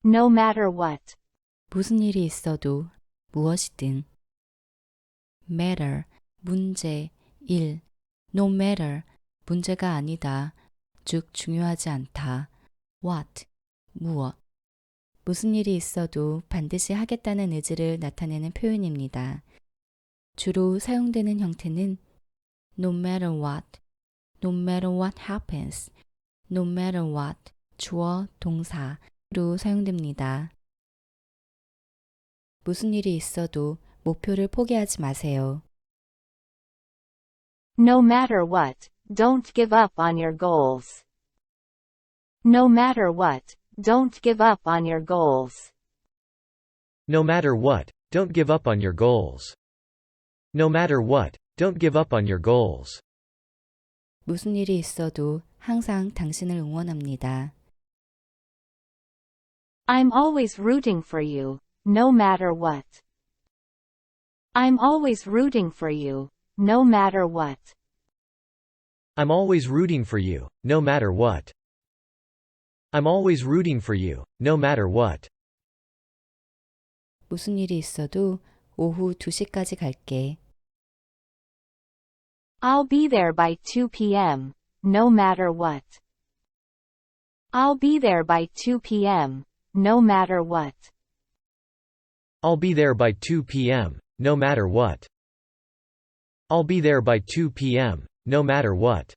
no matter what. 무슨 일이 있어도, 무엇이든. matter, 문제, 일. no matter, 문제가 아니다. 즉 중요하지 않다. what, 무엇. 무슨 일이 있어도 반드시 하겠다는 의지를 나타내는 표현입니다. 주로 사용되는 형태는 no matter what, no matter what happens, no matter what, 주어, 동사로 사용됩니다. 무슨 일이 있어도 목표를 포기하지 마세요. No matter what, don't give up on your goals. No matter what, don't give up on your goals. No matter what, don't give up on your goals. No matter what, don't give up on your goals. 무슨 일이 있어도 항상 당신을 응원합니다. I'm always rooting for you, no matter what. I'm always rooting for you, no matter what. I'm always rooting for you, no matter what. I'm always rooting for you, no matter what. 무슨 일이 있어도 오후 2시까지 갈게. I'll be there by 2 p.m., no matter what. I'll be there by 2 p.m., no matter what. I'll be there by 2 p.m., no matter what. I'll be there by 2 p.m., no matter what.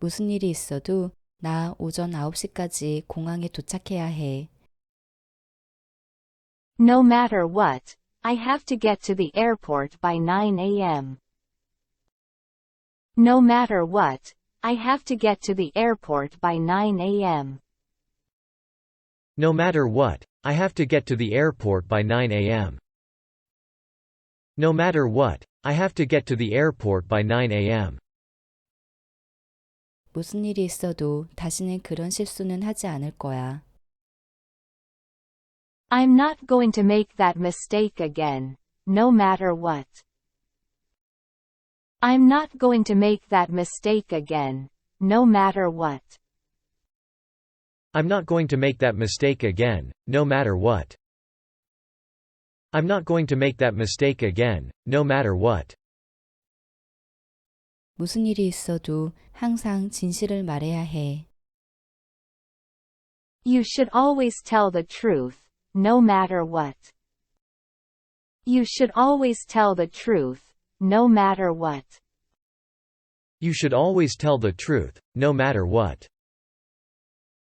무슨 일이 있어도 나 오전 9시까지 공항에 도착해야 해. No matter what, I have to get to the airport by 9 a.m. No matter what, I have to get to the airport by 9 a.m. No matter what, I have to get to the airport by 9 a.m. No matter what, I have to get to the airport by 9 a.m. 무슨 일이 있어도 다시는 그런 실수는 하지 않을 거야. I'm not going to make that mistake again, no matter what. I'm not going to make that mistake again, no matter what. I'm not going to make that mistake again, no matter what. I'm not going to make that mistake again, no matter what. 무슨 일이 있어도 항상 진실을 말해야 해. You should always tell the truth, no matter what. You should always tell the truth, no matter what. You should always tell the truth, no matter what.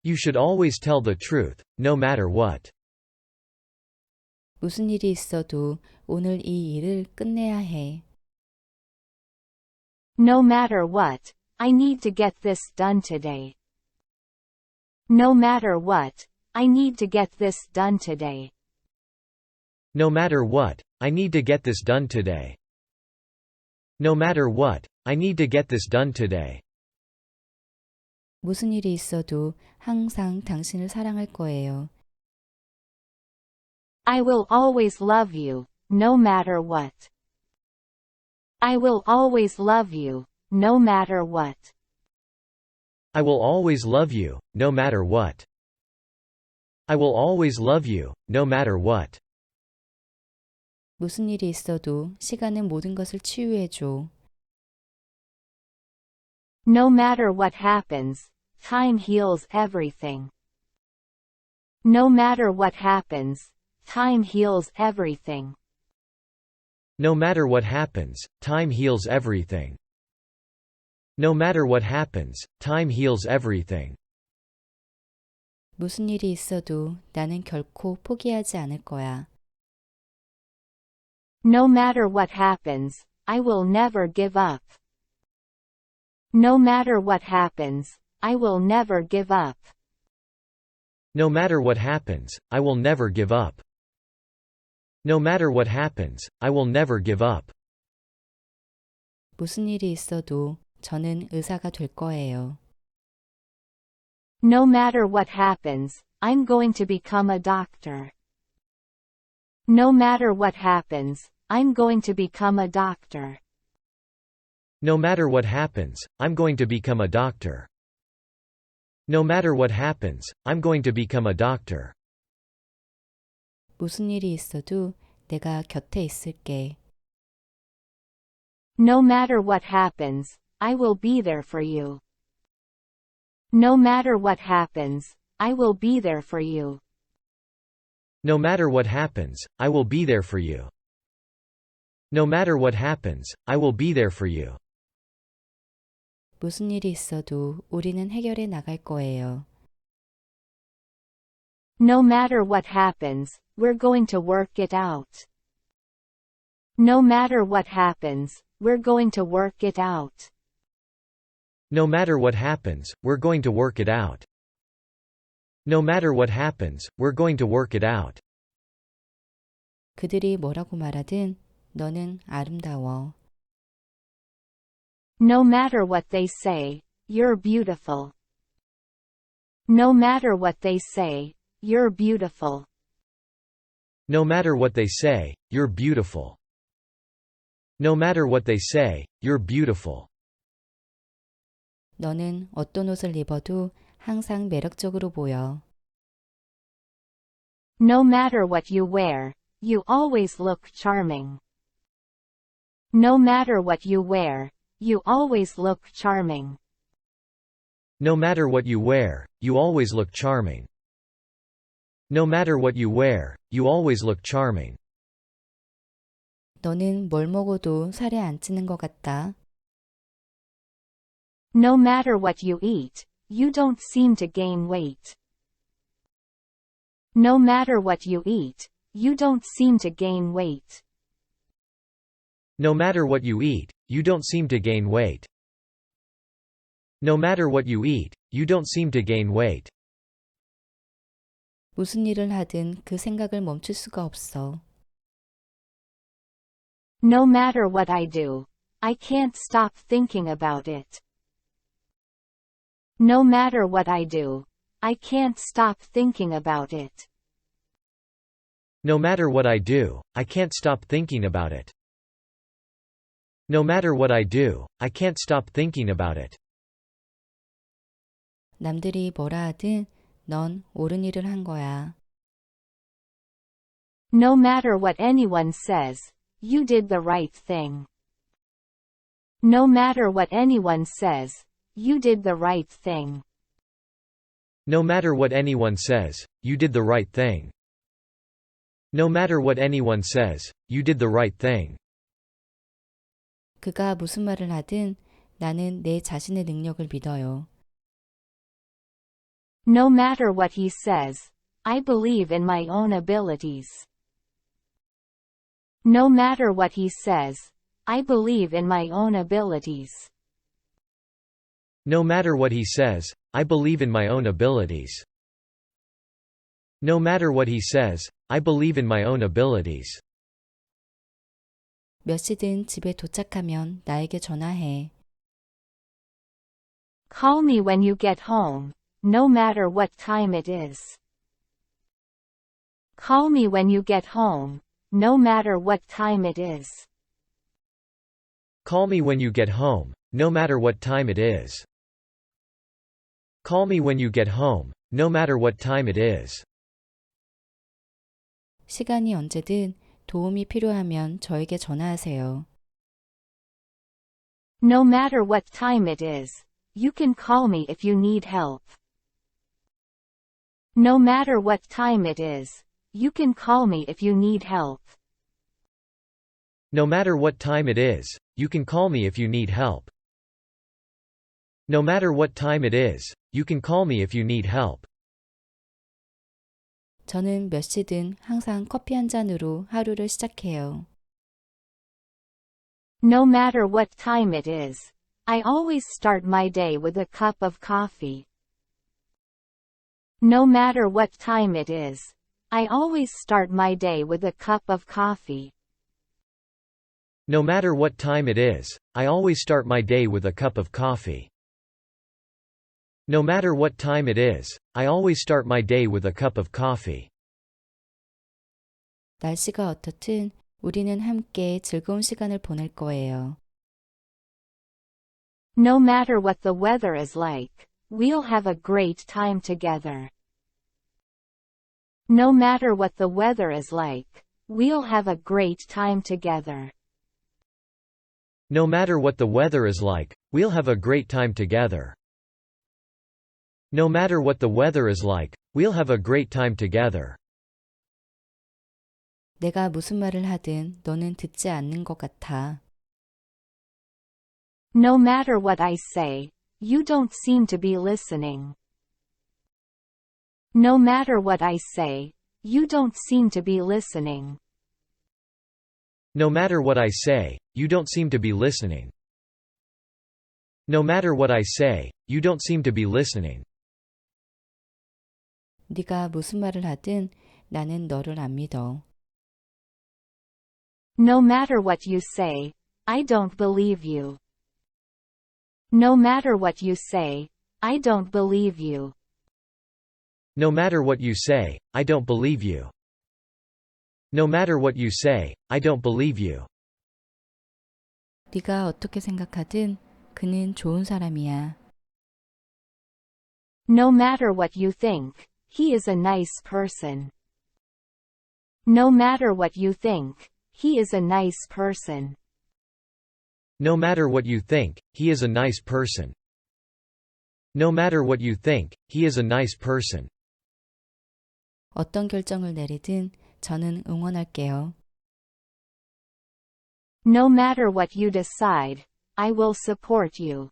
You should always tell the truth, no matter what. 무슨 일이 있어도 오늘 이 일을 끝내야 해. No matter what, I need to get this done today. No matter what, I need to get this done today. No matter what, I need to get this done today. No matter what, I need to get this done today. 무슨 일이 있어도 항상 당신을 사랑할 거예요. I will always love you, no matter what. I will always love you, no matter what. I will always love you, no matter what. I will always love you, no matter what. 무슨 일이 있어도 시간은 모든 것을 치유해 줘. No matter what happens, time heals everything. No matter what happens, time heals everything. No matter what happens, time heals everything. No matter what happens, time heals everything. 무슨 일이 있어도 나는 결코 포기하지 않을 거야. No matter what happens, I will never give up. No matter what happens, I will never give up. No matter what happens, I will never give up. No matter what happens, I will never give up. 무슨 일이 있어도 저는 의사가 될 거예요. No matter what happens, I'm going to become a doctor. No matter what happens, I'm going to become a doctor. No matter what happens, I'm going to become a doctor. No matter what happens, I'm going to become a doctor. 무슨 일이 있어도 내가 곁에 있을게. No matter what happens, I will be there for you. No matter what happens, I will be there for you. No matter what happens, I will be there for you. No matter what happens, I will be there for you. 무슨 일이 있어도 우리는 해결해 나갈 거예요. No matter what happens, we're going to work it out. No matter what happens, we're going to work it out. No matter what happens, we're going to work it out. No matter what happens, we're going to work it out. 그들이 뭐라고 말하든 너는 아름다워. No matter what they say, you're beautiful. No matter what they say, you're beautiful. No matter what they say, you're beautiful. No matter what they say, you're beautiful. 너는 어떤 옷을 입어도 항상 매력적으로 보여. No matter what you wear, you always look charming. No matter what you wear, you always look charming. No matter what you wear, you always look charming. No matter what you wear, you always look charming. 너는 뭘 먹어도 살이 안 찌는 것 같다. No matter what you eat, you don't seem to gain weight. No matter what you eat, you don't seem to gain weight. No matter what you eat, you don't seem to gain weight. No matter what you eat, you don't seem to gain weight. 무슨 일을 하든 그 생각을 멈출 수가 없어. No matter what I do, I can't stop thinking about it. No matter what I do, I can't stop thinking about it. No matter what I do, I can't stop thinking about it. No matter what I do, I can't stop thinking about it. 남들이 뭐라 하든 넌 옳은 일을 한 거야. No matter what anyone says, you did the right thing. No matter what anyone says, you did the right thing. No matter what anyone says, you did the right thing. No matter what anyone says, you did the right thing. 그가 무슨 말을 하든 나는 내 자신의 능력을 믿어요. No matter what he says, I believe in my own abilities. No matter what he says, I believe in my own abilities. No matter what he says, I believe in my own abilities. No matter what he says, I believe in my own abilities. 몇 시든 집에 도착하면 나에게 전화해. Call me when you get home, no matter what time it is. Call me when you get home, no matter what time it is. Call me when you get home, no matter what time it is. Call me when you get home, no matter what time it is. 시간이 언제든 도움이 필요하면 저에게 전화하세요. No matter what time it is, you can call me if you need help. No matter what time it is, you can call me if you need help. No matter what time it is, you can call me if you need help. No matter what time it is, you can call me if you need help. 저는 몇 시든 항상 커피 한 잔으로 하루를 시작해요. No matter what time it is, I always start my day with a cup of coffee. No matter what time it is, I always start my day with a cup of coffee. No matter what time it is, I always start my day with a cup of coffee. No matter what time it is, I always start my day with a cup of coffee. 날씨가 어떻든 우리는 함께 즐거운 시간을 보낼 거예요. No matter what the weather is like, we'll have a great time together. No matter what the weather is like, we'll have a great time together. No matter what the weather is like, we'll have a great time together. No matter what the weather is like, we'll have a great time together. 내가 무슨 말을 하든 너는 듣지 않는 것 같아. No matter what I say, you don't seem to be listening. No matter what I say, you don't seem to be listening. No matter what I say, you don't seem to be listening. No matter what I say, you don't seem to be listening. 네가 무슨 말을 하든 나는 너를 안 믿어. No matter what you say, I don't believe you. No matter what you say, I don't believe you. No matter what you say, I don't believe you. No matter what you say, I don't believe you. 네가 어떻게 생각하든 그는 좋은 사람이야. No matter what you think, he is a nice person. No matter what you think, he is a nice person. No matter what you think, he is a nice person. No matter what you think, he is a nice person. 어떤 결정을 내리든 저는 응원할게요. No matter what you decide, I will support you.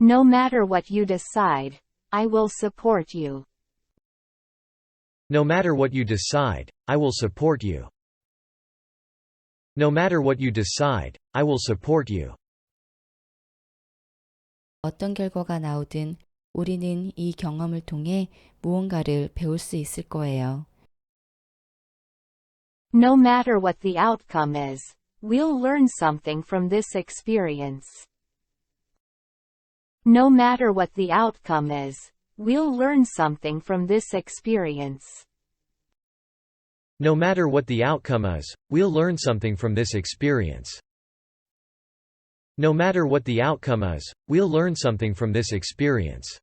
No matter what you decide, I will support you. No matter what you decide, I will support you. No matter what you decide, I will support you. 어떤 결과가 나오든 우리는 이 경험을 통해 무언가를 배울 수 있을 거예요. No matter what the outcome is, we'll learn something from this experience. No matter what the outcome is, we'll learn something from this experience. No matter what the outcome is, we'll learn something from this experience. No matter what the outcome is, we'll learn something from this experience.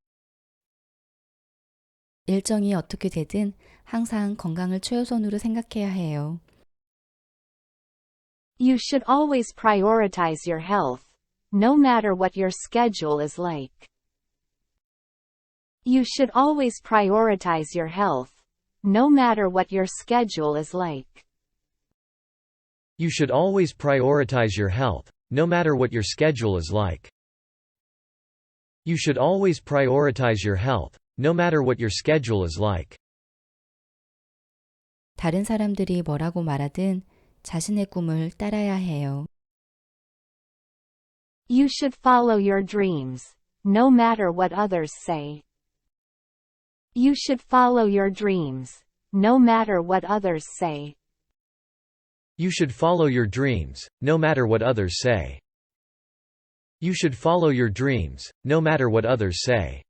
일정이 어떻게 되든 항상 건강을 최우선으로 생각해야 해요. You should always prioritize your health, no matter what your schedule is like. You should always prioritize your health, no matter what your schedule is like. You should always prioritize your health, no matter what your schedule is like. You should always prioritize your health, no matter what your schedule is like. 다른 사람들이 뭐라고 말하든 자신의 꿈을 따라야 해요. You should follow your dreams, no matter what others say. You should follow your dreams, no matter what others say. You should follow your dreams, no matter what others say. You should follow your dreams, no matter what others say.